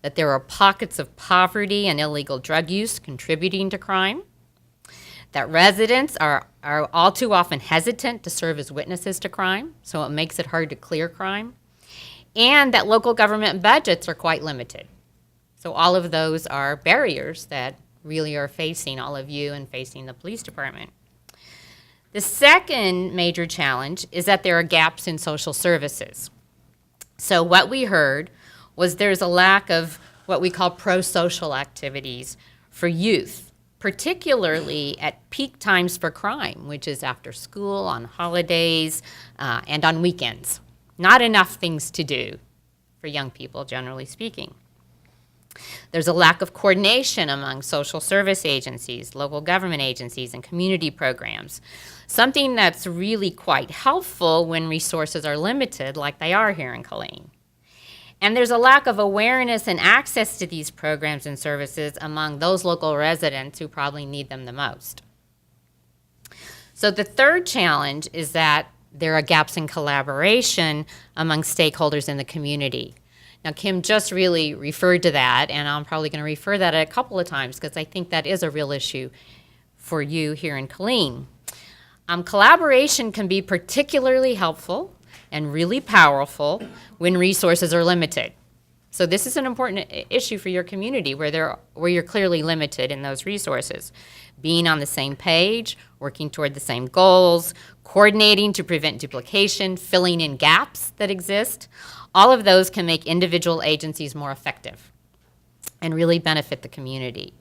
That there are pockets of poverty and illegal drug use contributing to crime. That residents are all too often hesitant to serve as witnesses to crime, so it makes it hard to clear crime. And that local government budgets are quite limited. So all of those are barriers that really are facing all of you and facing the police department. The second major challenge is that there are gaps in social services. So what we heard was there's a lack of what we call pro-social activities for youth, particularly at peak times for crime, which is after school, on holidays, and on weekends. Not enough things to do for young people, generally speaking. There's a lack of coordination among social service agencies, local government agencies, and community programs, something that's really quite helpful when resources are limited, like they are here in Killeen. And there's a lack of awareness and access to these programs and services among those local residents who probably need them the most. So the third challenge is that there are gaps in collaboration among stakeholders in the community. Now, Kim just really referred to that, and I'm probably going to refer that a couple of times because I think that is a real issue for you here in Killeen. Collaboration can be particularly helpful and really powerful when resources are limited. So this is an important issue for your community where you're clearly limited in those resources. Being on the same page, working toward the same goals, coordinating to prevent duplication, filling in gaps that exist, all of those can make individual agencies more effective and really benefit the community.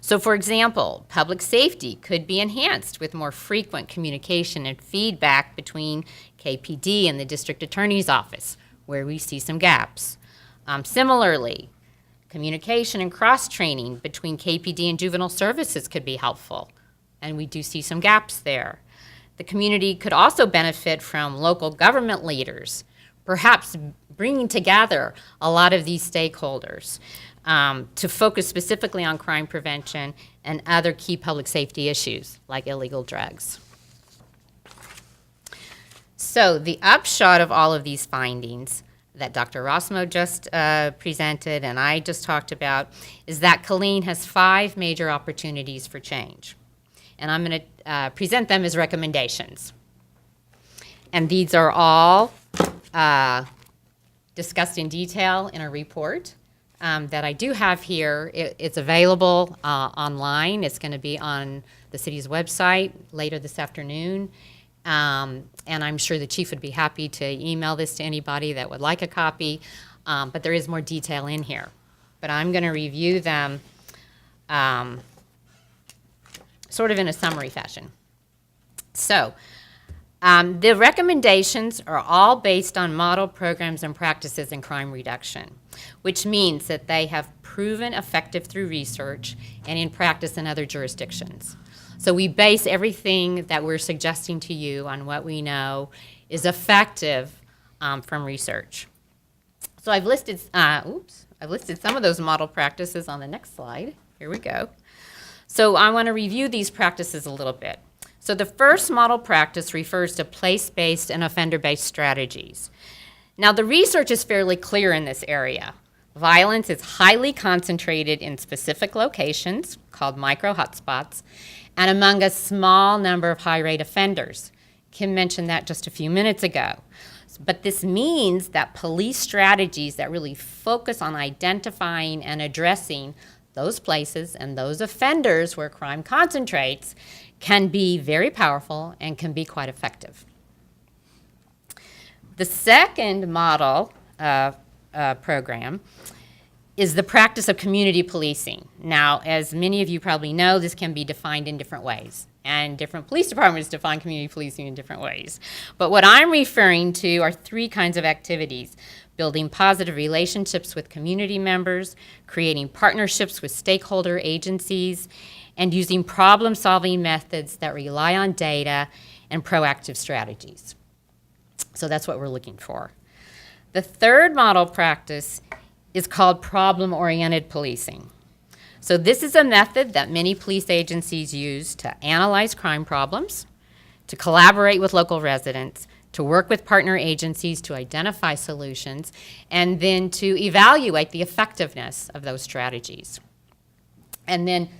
So for example, public safety could be enhanced with more frequent communication and feedback between KPD and the district attorney's office, where we see some gaps. Similarly, communication and cross-training between KPD and juvenile services could be helpful, and we do see some gaps there. The community could also benefit from local government leaders, perhaps bringing together a lot of these stakeholders to focus specifically on crime prevention and other key public safety issues like illegal drugs. So the upshot of all of these findings that Dr. Roscoe just presented and I just talked about is that Killeen has 5 major opportunities for change. And I'm going to present them as recommendations. And these are all discussed in detail in a report that I do have here. It's available online. It's going to be on the city's website later this afternoon. And I'm sure the chief would be happy to email this to anybody that would like a copy. But there is more detail in here. But I'm going to review them sort of in a summary fashion. So the recommendations are all based on model programs and practices in crime reduction, which means that they have proven effective through research and in practice in other jurisdictions. So we base everything that we're suggesting to you on what we know is effective from research. So I've listed some of those model practices on the next slide. Here we go. So I want to review these practices a little bit. So the first model practice refers to place-based and offender-based strategies. Now the research is fairly clear in this area. Violence is highly concentrated in specific locations called micro-hotspots and among a small number of high-rate offenders. Kim mentioned that just a few minutes ago. But this means that police strategies that really focus on identifying and addressing those places and those offenders where crime concentrates can be very powerful and can be quite effective. The second model program is the practice of community policing. Now, as many of you probably know, this can be defined in different ways, and different police departments define community policing in different ways. But what I'm referring to are 3 kinds of activities: building positive relationships with community members, creating partnerships with stakeholder agencies, and using problem-solving methods that rely on data and proactive strategies. So that's what we're looking for. The third model practice is called problem-oriented policing. So this is a method that many police agencies use to analyze crime problems, to collaborate with local residents, to work with partner agencies to identify solutions, and then to evaluate the effectiveness of those strategies. And then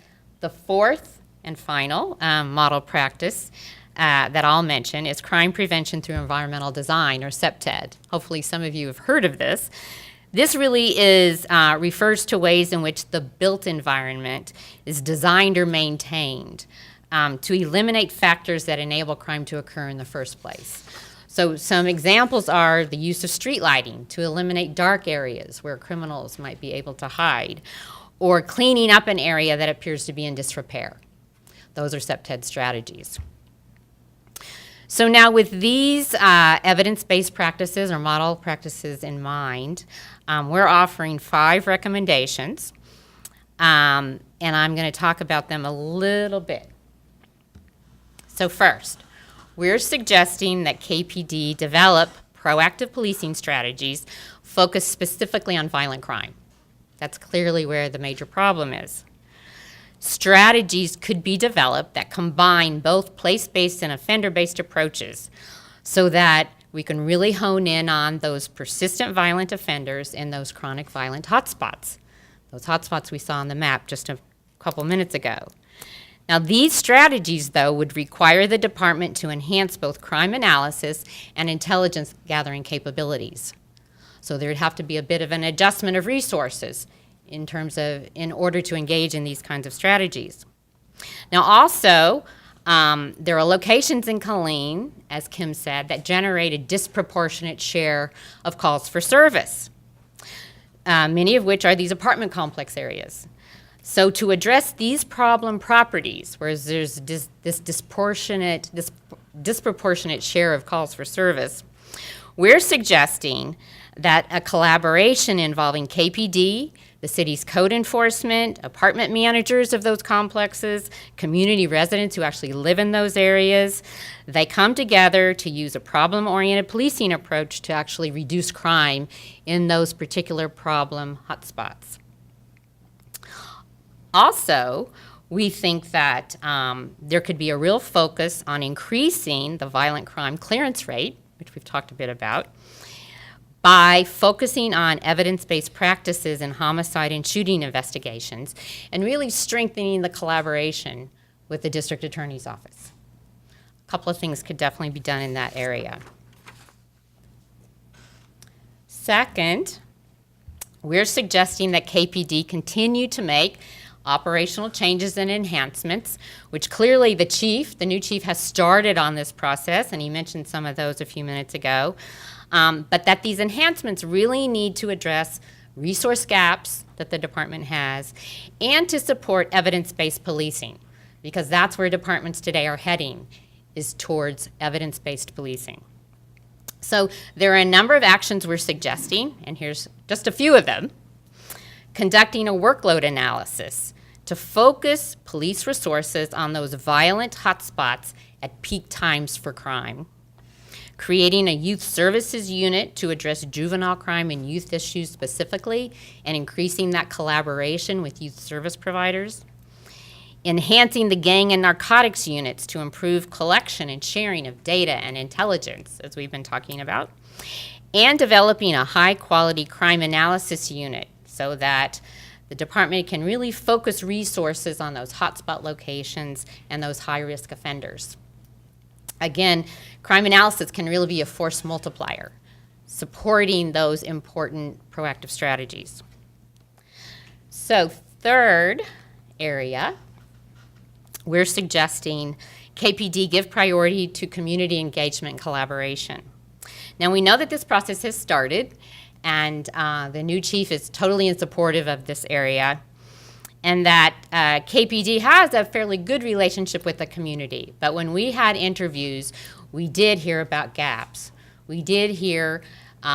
the fourth and final model practice that I'll mention is crime prevention through environmental design, or CPTED. Hopefully some of you have heard of this. This really refers to ways in which the built environment is designed or maintained to eliminate factors that enable crime to occur in the first place. So some examples are the use of street lighting to eliminate dark areas where criminals might be able to hide, or cleaning up an area that appears to be in disrepair. Those are CPTED strategies. So now with these evidence-based practices or model practices in mind, we're offering 5 recommendations, and I'm going to talk about them a little bit. So first, we're suggesting that KPD develop proactive policing strategies focused specifically on violent crime. That's clearly where the major problem is. Strategies could be developed that combine both place-based and offender-based approaches so that we can really hone in on those persistent violent offenders and those chronic violent hotspots. Those hotspots we saw on the map just a couple minutes ago. Now, these strategies, though, would require the department to enhance both crime analysis and intelligence gathering capabilities. So there'd have to be a bit of an adjustment of resources in order to engage in these kinds of strategies. Now, also, there are locations in Killeen, as Kim said, that generate a disproportionate share of calls for service, many of which are these apartment complex areas. So to address these problem properties, where there's this disproportionate share of calls for service, we're suggesting that a collaboration involving KPD, the city's code enforcement, apartment managers of those complexes, community residents who actually live in those areas, they come together to use a problem-oriented policing approach to actually reduce crime in those particular problem hotspots. Also, we think that there could be a real focus on increasing the violent crime clearance rate, which we've talked a bit about, by focusing on evidence-based practices in homicide and shooting investigations and really strengthening the collaboration with the district attorney's office. A couple of things could definitely be done in that area. Second, we're suggesting that KPD continue to make operational changes and enhancements, which clearly the new chief has started on this process, and he mentioned some of those a few minutes ago, but that these enhancements really need to address resource gaps that the department has and to support evidence-based policing, because that's where departments today are heading, is towards evidence-based policing. So there are a number of actions we're suggesting, and here's just a few of them. Conducting a workload analysis to focus police resources on those violent hotspots at peak times for crime. Creating a youth services unit to address juvenile crime and youth issues specifically, and increasing that collaboration with youth service providers. Enhancing the gang and narcotics units to improve collection and sharing of data and intelligence, as we've been talking about. And developing a high-quality crime analysis unit so that the department can really focus resources on those hotspot locations and those high-risk offenders. Again, crime analysis can really be a force multiplier, supporting those important proactive strategies. So, third area, we're suggesting KPD give priority to community engagement and collaboration. Now, we know that this process has started, and the new chief is totally in supportive of this area, and that KPD has a fairly good relationship with the community. But when we had interviews, we did hear about gaps. We did hear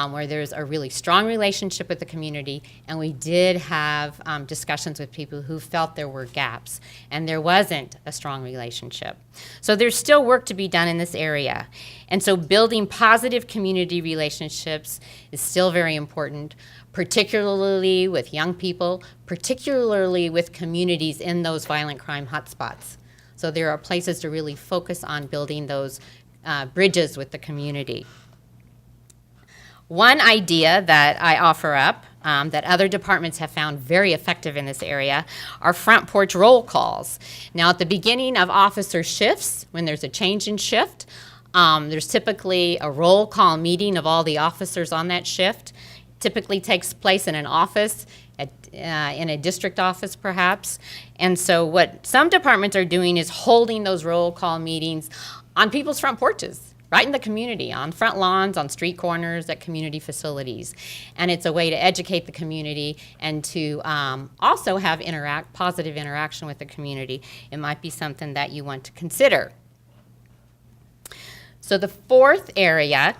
where there's a really strong relationship with the community, and we did have discussions with people who felt there were gaps, and there wasn't a strong relationship. So there's still work to be done in this area. And so building positive community relationships is still very important, particularly with young people, particularly with communities in those violent crime hotspots. So there are places to really focus on building those bridges with the community. One idea that I offer up that other departments have found very effective in this area are front porch roll calls. Now, at the beginning of officer shifts, when there's a change in shift, there's typically a roll call meeting of all the officers on that shift. Typically takes place in an office, in a district office perhaps. And so what some departments are doing is holding those roll call meetings on people's front porches right in the community, on front lawns, on street corners, at community facilities. And it's a way to educate the community and to also have positive interaction with the community. It might be something that you want to consider. So the fourth area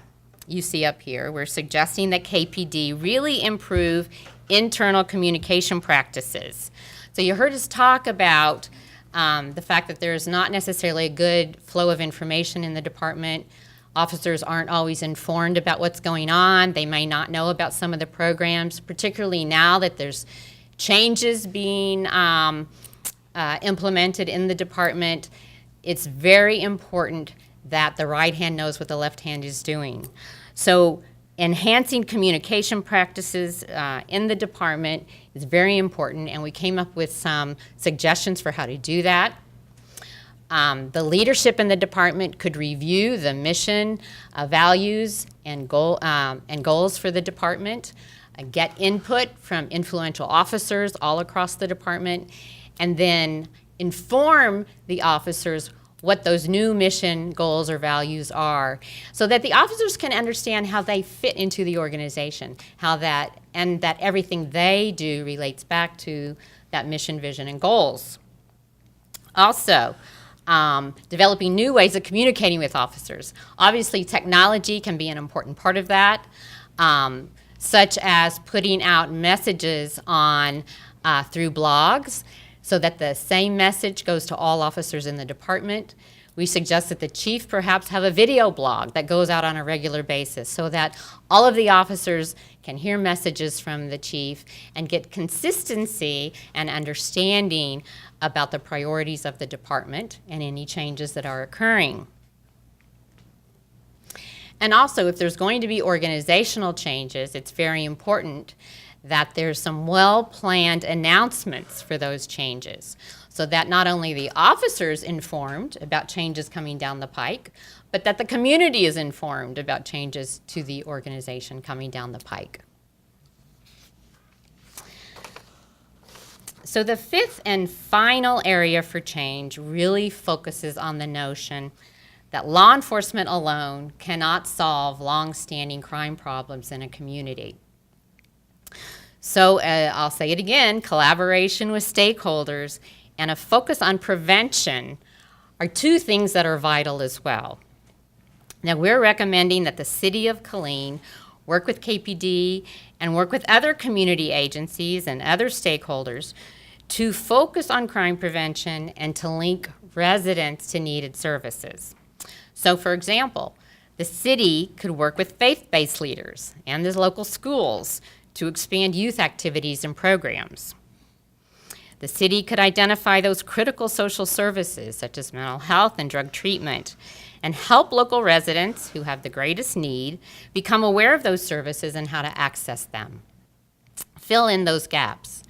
you see up here, we're suggesting that KPD really improve internal communication practices. So you heard us talk about the fact that there's not necessarily a good flow of information in the department. Officers aren't always informed about what's going on. They may not know about some of the programs, particularly now that there's changes being implemented in the department. It's very important that the right hand knows what the left hand is doing. So enhancing communication practices in the department is very important, and we came up with some suggestions for how to do that. The leadership in the department could review the mission, values, and goals for the department, get input from influential officers all across the department, and then inform the officers what those new mission, goals, or values are, so that the officers can understand how they fit into the organization, and that everything they do relates back to that mission, vision, and goals. Also, developing new ways of communicating with officers. Obviously, technology can be an important part of that, such as putting out messages on through blogs, so that the same message goes to all officers in the department. We suggest that the chief perhaps have a video blog that goes out on a regular basis so that all of the officers can hear messages from the chief and get consistency and understanding about the priorities of the department and any changes that are occurring. And also, if there's going to be organizational changes, it's very important that there's some well-planned announcements for those changes, so that not only the officers informed about changes coming down the pike, but that the community is informed about changes to the organization coming down the pike. So the fifth and final area for change really focuses on the notion that law enforcement alone cannot solve long-standing crime problems in a community. So I'll say it again, collaboration with stakeholders and a focus on prevention are two things that are vital as well. Now, we're recommending that the City of Killeen work with KPD and work with other community agencies and other stakeholders to focus on crime prevention and to link residents to needed services. So, for example, the city could work with faith-based leaders and the local schools to expand youth activities and programs. The city could identify those critical social services, such as mental health and drug treatment, and help local residents who have the greatest need become aware of those services and how to access them. Fill in those gaps.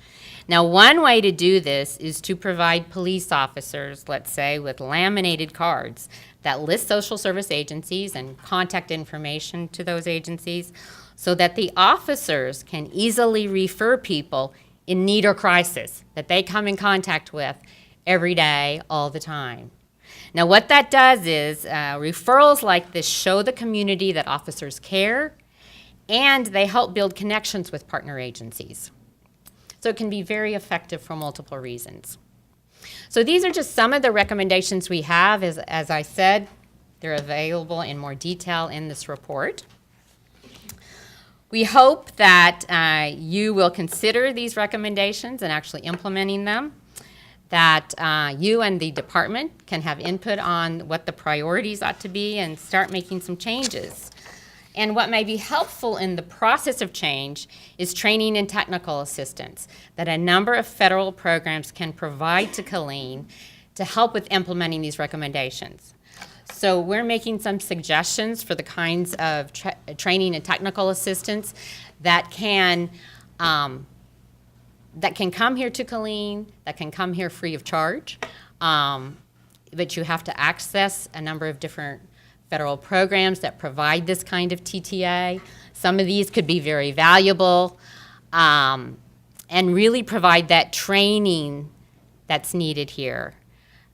Now, one way to do this is to provide police officers, let's say, with laminated cards that list social service agencies and contact information to those agencies, so that the officers can easily refer people in need or crisis that they come in contact with every day, all the time. Now, what that does is referrals like this show the community that officers care, and they help build connections with partner agencies. So it can be very effective for multiple reasons. So these are just some of the recommendations we have. As I said, they're available in more detail in this report. We hope that you will consider these recommendations and actually implementing them, that you and the department can have input on what the priorities ought to be and start making some changes. And what may be helpful in the process of change is training and technical assistance that a number of federal programs can provide to Killeen to help with implementing these recommendations. So we're making some suggestions for the kinds of training and technical assistance that can come here to Killeen, that can come here free of charge, but you have to access a number of different federal programs that provide this kind of TTA. Some of these could be very valuable and really provide that training that's needed here.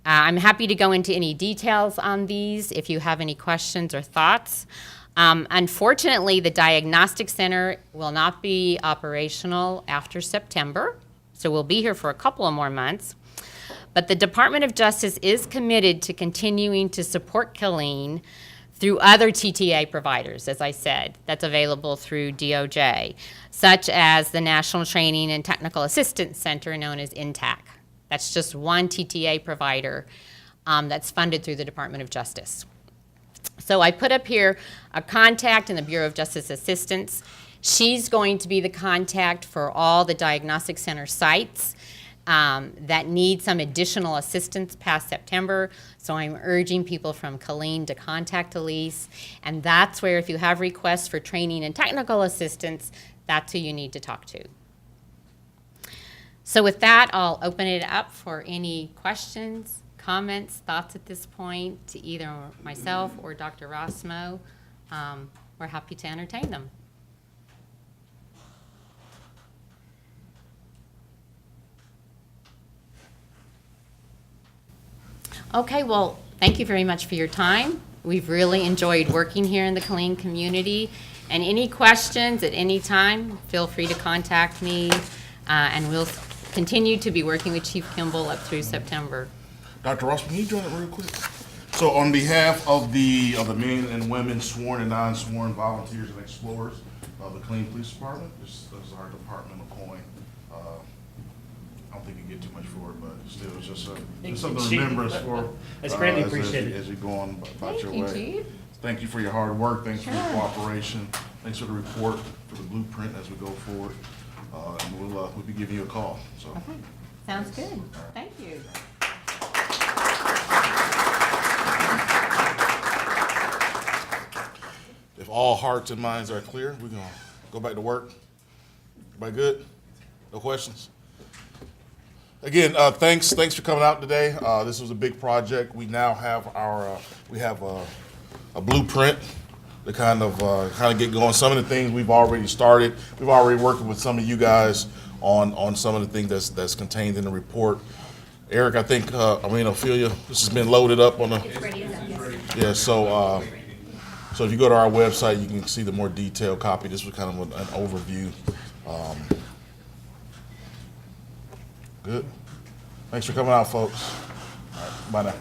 I'm happy to go into any details on these if you have any questions or thoughts. Unfortunately, the Diagnostic Center will not be operational after September, so we'll be here for a couple of more months. But the Department of Justice is committed to continuing to support Killeen through other TTA providers, as I said, that's available through DOJ, such as the National Training and Technical Assistance Center known as NTAC. That's just one TTA provider that's funded through the Department of Justice. So I put up here a contact in the Bureau of Justice Assistance. She's going to be the contact for all the Diagnostic Center sites that need some additional assistance past September. So I'm urging people from Killeen to contact Elise. And that's where, if you have requests for training and technical assistance, that's who you need to talk to. So with that, I'll open it up for any questions, comments, thoughts at this point to either myself or Dr. Roscoe. We're happy to entertain them. Okay, well, thank you very much for your time. We've really enjoyed working here in the Killeen community. And any questions at any time, feel free to contact me, and we'll continue to be working with Chief Kimball up through September. Dr. Ross, can you join it real quick? So on behalf of the men and women, sworn and non-sworn volunteers and explorers of the Killeen Police Department, this is our departmental coin. I don't think you get too much for it, but still, it's just something to remember us for. That's greatly appreciated. As you go on about your Thank way. you, Chief. Thank you for your hard work. Thanks for your Sure. cooperation. Thanks for the report, for the blueprint as we go forward. And we'll be giving you a call. So. Okay, sounds good. Thank you. If all hearts and minds are clear, we're gonna go back to work. Everybody good? No questions? Again, thanks for coming out today. This was a big project. We now have a blueprint to kind of get going. Some of the things we've already started. We've already working with some of you guys on some of the things that's contained in the report. Eric, I think Ophelia, this has been loaded up on the. It's ready enough, yes. Yeah. So if you go to our website, you can see the more detailed copy. This was kind of an overview. Good. Thanks for coming out, folks. All right, bye now.